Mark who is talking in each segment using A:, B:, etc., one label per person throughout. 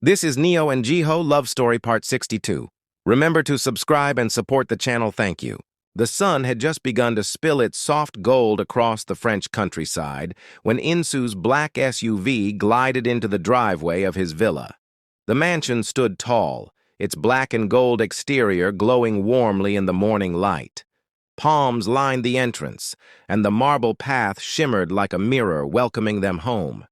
A: This is Neo and Jiho Love Story Part 62. Remember to subscribe and support the channel, thank you. The sun had just begun to spill its soft gold across the French countryside when Insu's black SUV glided into the driveway of his villa. The mansion stood tall, its black and gold exterior glowing warmly in the morning light. Palms lined the entrance, and the marble path shimmered like a mirror welcoming them home.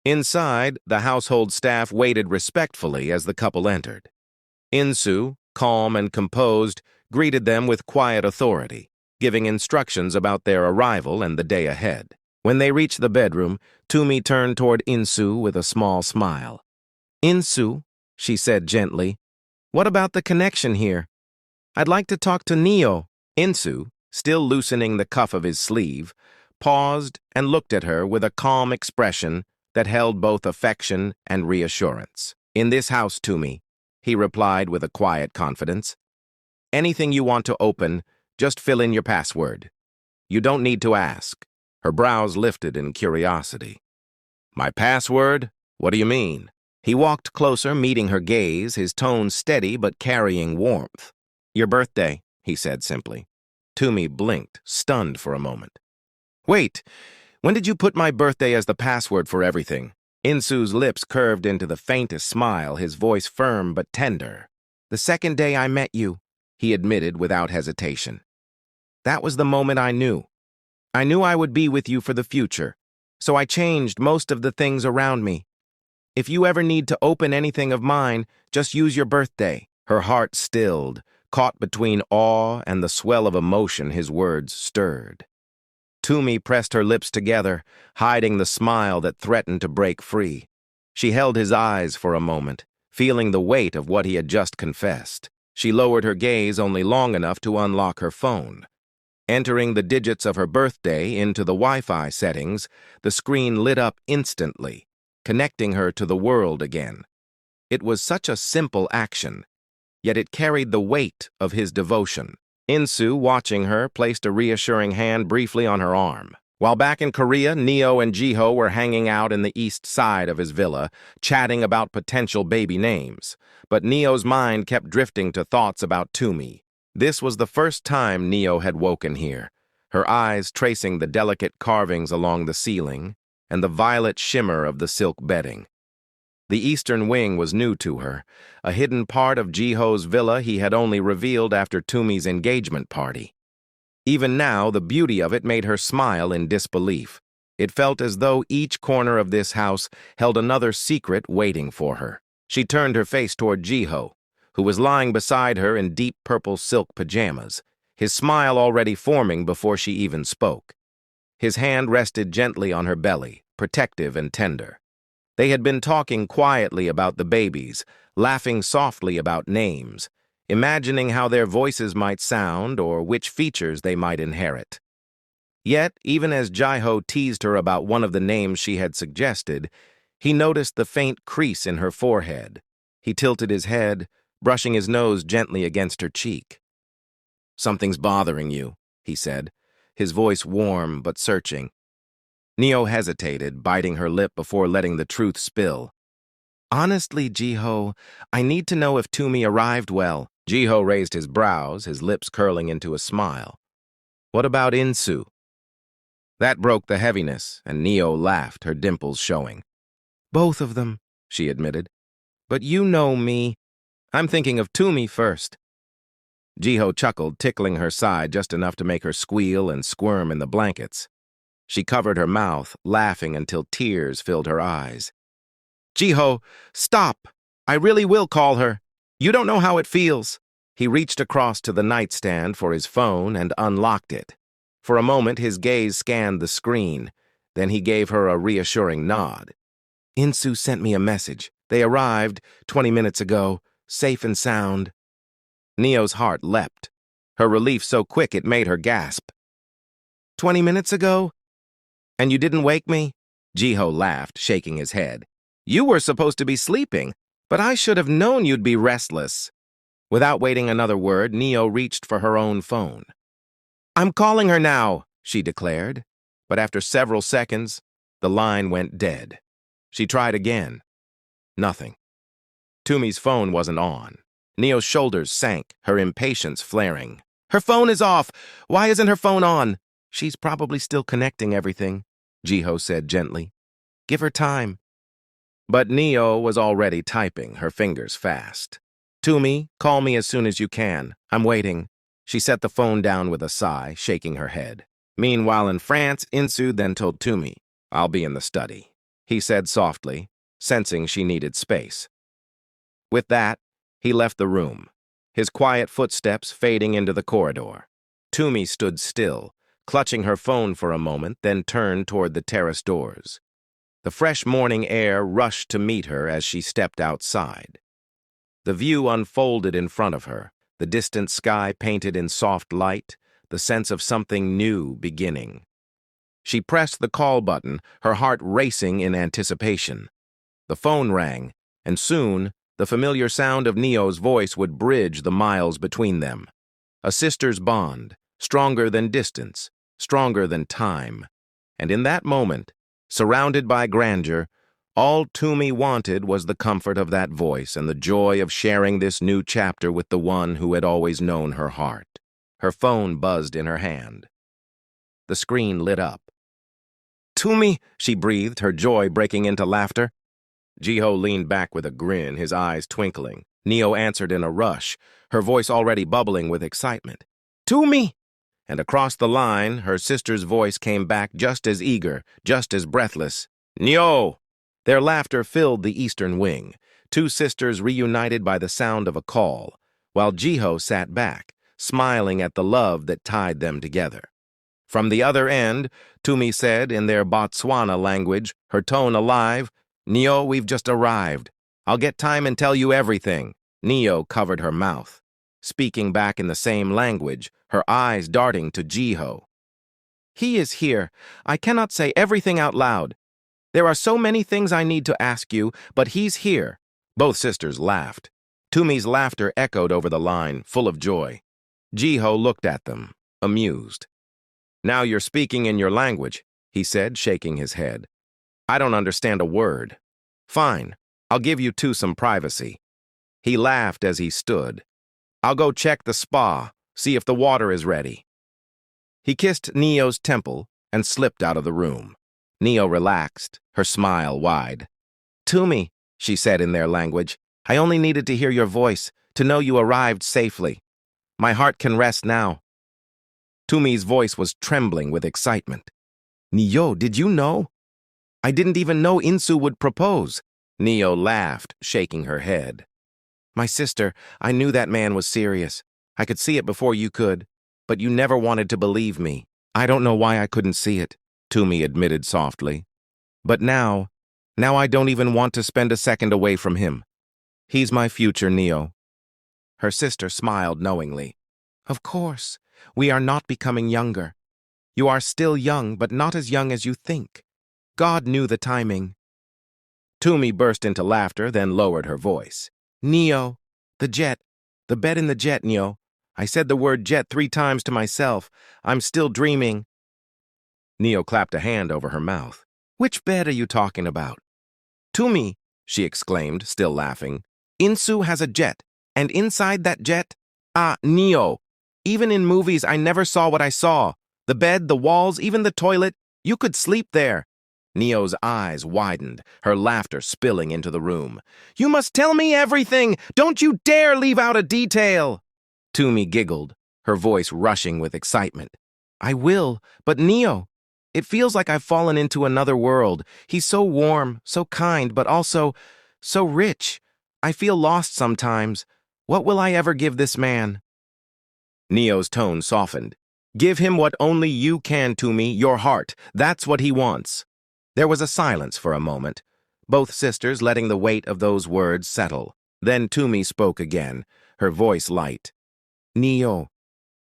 A: Inside, the household staff waited respectfully as the couple entered. Insu, calm and composed, greeted them with quiet authority, giving instructions about their arrival and the day ahead. When they reached the bedroom, Tumi turned toward Insu with a small smile. "Insu," she said gently, "what about the connection here? I'd like to talk to Neo." Insu, still loosening the cuff of his sleeve, paused and looked at her with a calm expression that held both affection and reassurance. "In this house, Tumi," he replied with a quiet confidence. "Anything you want to open, just fill in your password. You don't need to ask." Her brows lifted in curiosity. "My password? What do you mean?" He walked closer, meeting her gaze, his tone steady but carrying warmth. "Your birthday," he said simply. Tumi blinked, stunned for a moment. "Wait, when did you put my birthday as the password for everything?" Insu's lips curved into the faintest smile, his voice firm but tender. "The second day I met you," he admitted without hesitation. "That was the moment I knew. I knew I would be with you for the future, so I changed most of the things around me. If you ever need to open anything of mine, just use your birthday." Her heart stilled, caught between awe and the swell of emotion his words stirred. Tumi pressed her lips together, hiding the smile that threatened to break free. She held his eyes for a moment, feeling the weight of what he had just confessed. She lowered her gaze only long enough to unlock her phone. Entering the digits of her birthday into the Wi-Fi settings, the screen lit up instantly, connecting her to the world again. It was such a simple action, yet it carried the weight of his devotion. Insu, watching her, placed a reassuring hand briefly on her arm. While back in Korea, Neo and Jiho were hanging out in the east side of his villa, chatting about potential baby names. But Neo's mind kept drifting to thoughts about Tumi. This was the first time Neo had woken here, her eyes tracing the delicate carvings along the ceiling and the violet shimmer of the silk bedding. The eastern wing was new to her, a hidden part of Jiho's villa he had only revealed after Tumi's engagement party. Even now, the beauty of it made her smile in disbelief. It felt as though each corner of this house held another secret waiting for her. She turned her face toward Jiho, who was lying beside her in deep purple silk pajamas, his smile already forming before she even spoke. His hand rested gently on her belly, protective and tender. They had been talking quietly about the babies, laughing softly about names, imagining how their voices might sound or which features they might inherit. Yet, even as Jiho teased her about one of the names she had suggested, he noticed the faint crease in her forehead. He tilted his head, brushing his nose gently against her cheek. "Something's bothering you," he said, his voice warm but searching. Neo hesitated, biting her lip before letting the truth spill. "Honestly, Jiho, I need to know if Tumi arrived well." Jiho raised his brows, his lips curling into a smile. "What about Insu?" That broke the heaviness, and Neo laughed, her dimples showing. "Both of them," she admitted. "But you know me. I'm thinking of Tumi first." Jiho chuckled, tickling her side just enough to make her squeal and squirm in the blankets. She covered her mouth, laughing until tears filled her eyes. "Jiho, stop! I really will call her. You don't know how it feels." He reached across to the nightstand for his phone and unlocked it. For a moment, his gaze scanned the screen. Then he gave her a reassuring nod. "Insu sent me a message. They arrived 20 minutes ago, safe and sound." Neo's heart leapt, her relief so quick it made her gasp. 20 minutes ago? And you didn't wake me?" Jiho laughed, shaking his head. "You were supposed to be sleeping, but I should have known you'd be restless." Without waiting another word, Neo reached for her own phone. "I'm calling her now," she declared, but after several seconds, the line went dead. She tried again. Nothing. Tumi's phone wasn't on. Neo's shoulders sank, her impatience flaring. Her phone is off! Why isn't her phone on? She's probably still connecting everything, Jiho said gently. Give her time. But Neo was already typing, her fingers fast. Tumi, call me as soon as you can. I'm waiting. She set the phone down with a sigh, shaking her head. Meanwhile in France, Insu then told Tumi, I'll be in the study, he said softly, sensing she needed space. With that, he left the room, his quiet footsteps fading into the corridor. Tumi stood still, clutching her phone for a moment, then turned toward the terrace doors. The fresh morning air rushed to meet her as she stepped outside. The view unfolded in front of her, the distant sky painted in soft light, the sense of something new beginning. She pressed the call button, her heart racing in anticipation. The phone rang, and soon, the familiar sound of Neo's voice would bridge the miles between them. A sister's bond, stronger than distance, stronger than time. And in that moment, surrounded by grandeur, all Tumi wanted was the comfort of that voice and the joy of sharing this new chapter with the one who had always known her heart. Her phone buzzed in her hand. The screen lit up. Tumi, she breathed, her joy breaking into laughter. Jiho leaned back with a grin, his eyes twinkling. Neo answered in a rush, her voice already bubbling with excitement. Tumi! And across the line, her sister's voice came back just as eager, just as breathless. Neo! Their laughter filled the eastern wing, two sisters reunited by the sound of a call, while Jiho sat back, smiling at the love that tied them together. From the other end, Tumi said in their Botswana language, her tone alive, Neo, we've just arrived. I'll get time and tell you everything. Neo covered her mouth, speaking back in the same language, her eyes darting to Jiho. He is here. I cannot say everything out loud. There are so many things I need to ask you, but he's here. Both sisters laughed. Tumi's laughter echoed over the line, full of joy. Jiho looked at them, amused. Now you're speaking in your language, he said, shaking his head. I don't understand a word. Fine, I'll give you two some privacy. He laughed as he stood. I'll go check the spa, see if the water is ready. He kissed Neo's temple and slipped out of the room. Neo relaxed, her smile wide. Tumi, she said in their language, I only needed to hear your voice, to know you arrived safely. My heart can rest now. Tumi's voice was trembling with excitement. Neo, did you know? I didn't even know Insu would propose. Neo laughed, shaking her head. My sister, I knew that man was serious. I could see it before you could, but you never wanted to believe me. I don't know why I couldn't see it, Tumi admitted softly. But now I don't even want to spend a second away from him. He's my future, Neo. Her sister smiled knowingly. Of course, we are not becoming younger. You are still young, but not as young as you think. God knew the timing. Tumi burst into laughter, then lowered her voice. Neo, the jet, the bed in the jet, Neo. I said the word jet 3 times to myself. I'm still dreaming. Neo clapped a hand over her mouth. Which bed are you talking about? Tumi, she exclaimed, still laughing. Insu has a jet, and inside that jet, Neo. Even in movies, I never saw what I saw. The bed, the walls, even the toilet, you could sleep there. Neo's eyes widened, her laughter spilling into the room. You must tell me everything! Don't you dare leave out a detail! Tumi giggled, her voice rushing with excitement. I will, but Neo, it feels like I've fallen into another world. He's so warm, so kind, but also so rich. I feel lost sometimes. What will I ever give this man? Neo's tone softened. Give him what only you can, Tumi, your heart. That's what he wants. There was a silence for a moment, both sisters letting the weight of those words settle. Then Tumi spoke again, her voice light. Neo,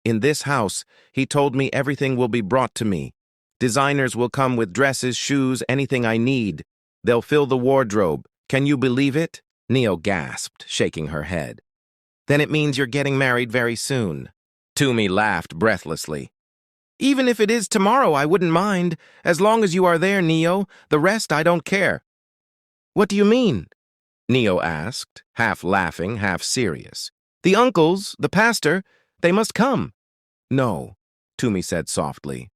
A: in this house, he told me everything will be brought to me. Designers will come with dresses, shoes, anything I need. They'll fill the wardrobe. Can you believe it? Neo gasped, shaking her head. Then it means you're getting married very soon. Tumi laughed breathlessly. Even if it is tomorrow, I wouldn't mind. As long as you are there, Neo. The rest, I don't care. What do you mean? Neo asked, half laughing, half serious. The uncles, the pastor, they must come. No, Tumi said softly.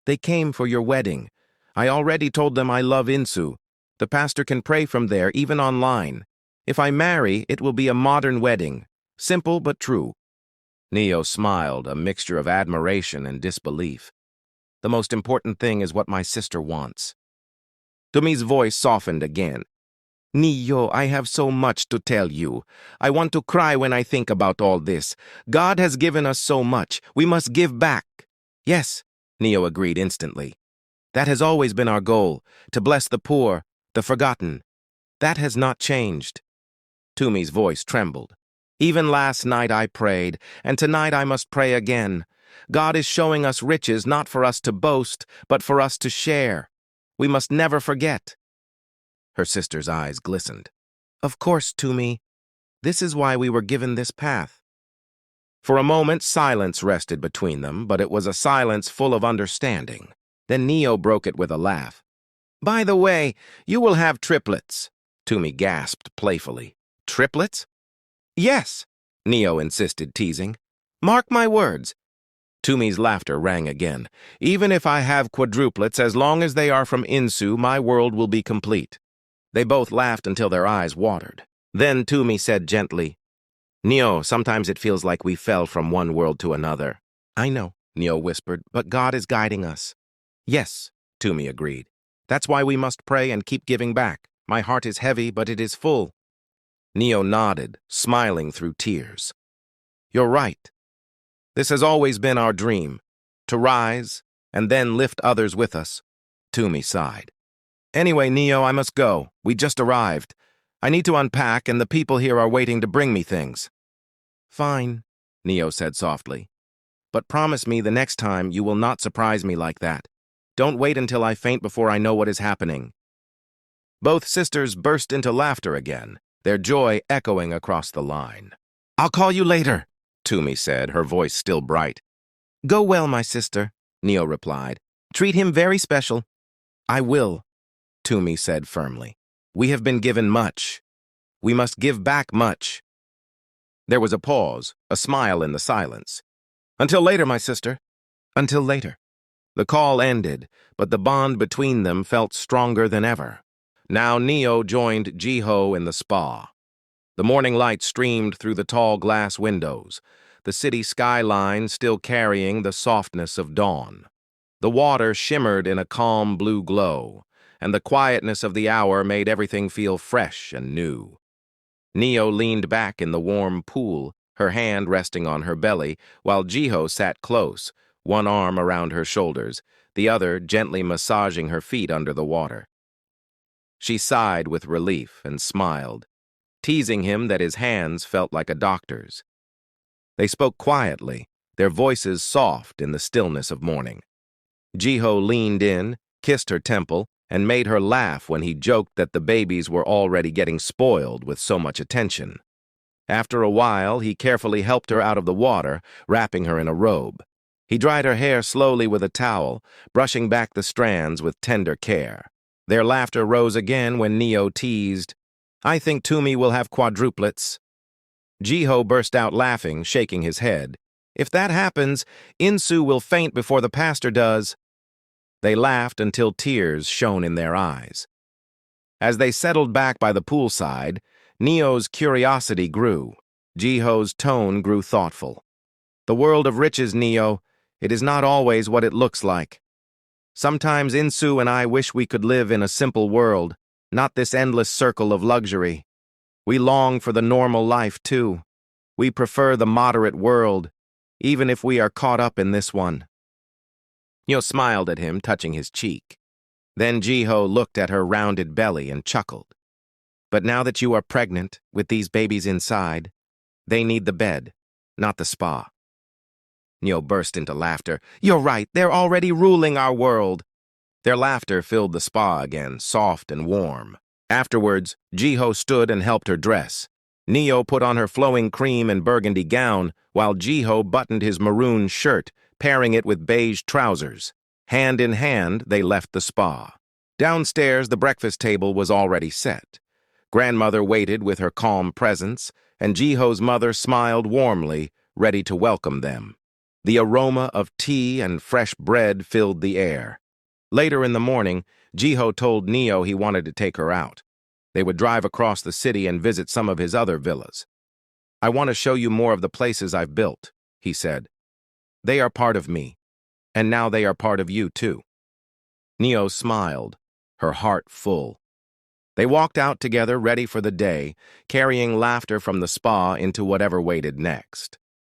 A: They came for your wedding. I already told them I love Insu. The pastor can pray from there, even online. If I marry, it will be a modern wedding. Simple but true. Neo smiled, a mixture of admiration and disbelief. The most important thing is what my sister wants. Tumi's voice softened again. Neo, I have so much to tell you. I want to cry when I think about all this. God has given us so much. We must give back. Yes, Neo agreed instantly. That has always been our goal, to bless the poor, the forgotten. That has not changed. Tumi's voice trembled. Even last night I prayed, and tonight I must pray again. God is showing us riches not for us to boast, but for us to share. We must never forget. Her sister's eyes glistened. Of course, Tumi. This is why we were given this path. For a moment, silence rested between them, but it was a silence full of understanding. Then Neo broke it with a laugh. By the way, you will have triplets, Tumi gasped playfully. Triplets? Yes, Neo insisted, teasing. Mark my words. Tumi's laughter rang again. Even if I have quadruplets, as long as they are from Insu, my world will be complete. They both laughed until their eyes watered. Then Tumi said gently, Neo, sometimes it feels like we fell from one world to another. I know, Neo whispered, but God is guiding us. Yes, Tumi agreed. That's why we must pray and keep giving back. My heart is heavy, but it is full. Neo nodded, smiling through tears. You're right. This has always been our dream, to rise and then lift others with us. Tumi sighed. Anyway, Neo, I must go. We just arrived. I need to unpack, and the people here are waiting to bring me things. Fine, Neo said softly. But promise me the next time you will not surprise me like that. Don't wait until I faint before I know what is happening. Both sisters burst into laughter again, their joy echoing across the line. I'll call you later, Tumi said, her voice still bright. Go well, my sister, Neo replied. Treat him very special. I will, Tumi said firmly. We have been given much. We must give back much. There was a pause, a smile in the silence. Until later, my sister. Until later. The call ended, but the bond between them felt stronger than ever. Now Neo joined Jiho in the spa. The morning light streamed through the tall glass windows, the city skyline still carrying the softness of dawn. The water shimmered in a calm blue glow, and the quietness of the hour made everything feel fresh and new. Neo leaned back in the warm pool, her hand resting on her belly, while Jiho sat close, one arm around her shoulders, the other gently massaging her feet under the water. She sighed with relief and smiled, teasing him that his hands felt like a doctor's. They spoke quietly, their voices soft in the stillness of morning. Jiho leaned in, kissed her temple, and made her laugh when he joked that the babies were already getting spoiled with so much attention. After a while, he carefully helped her out of the water, wrapping her in a robe. He dried her hair slowly with a towel, brushing back the strands with tender care. Their laughter rose again when Neo teased, I think Tumi will have quadruplets. Jiho burst out laughing, shaking his head. If that happens, Insu will faint before the pastor does. They laughed until tears shone in their eyes. As they settled back by the poolside, Neo's curiosity grew. Jiho's tone grew thoughtful. The world of riches, Neo, it is not always what it looks like. Sometimes Insu and I wish we could live in a simple world, not this endless circle of luxury. We long for the normal life, too. We prefer the moderate world, even if we are caught up in this one. Neo smiled at him, touching his cheek. Then Jiho looked at her rounded belly and chuckled. But now that you are pregnant, with these babies inside, they need the bed, not the spa. Neo burst into laughter. You're right, they're already ruling our world. Their laughter filled the spa again, soft and warm. Afterwards, Jiho stood and helped her dress. Neo put on her flowing cream and burgundy gown, while Jiho buttoned his maroon shirt, pairing it with beige trousers. Hand in hand, they left the spa. Downstairs, the breakfast table was already set. Grandmother waited with her calm presence, and Jiho's mother smiled warmly, ready to welcome them. The aroma of tea and fresh bread filled the air. Later in the morning, Jiho told Neo he wanted to take her out. They would drive across the city and visit some of his other villas. "I want to show you more of the places I've built," he said. "They are part of me, and now they are part of you too." Neo smiled, her heart full. They walked out together, ready for the day, carrying laughter from the spa into whatever waited next.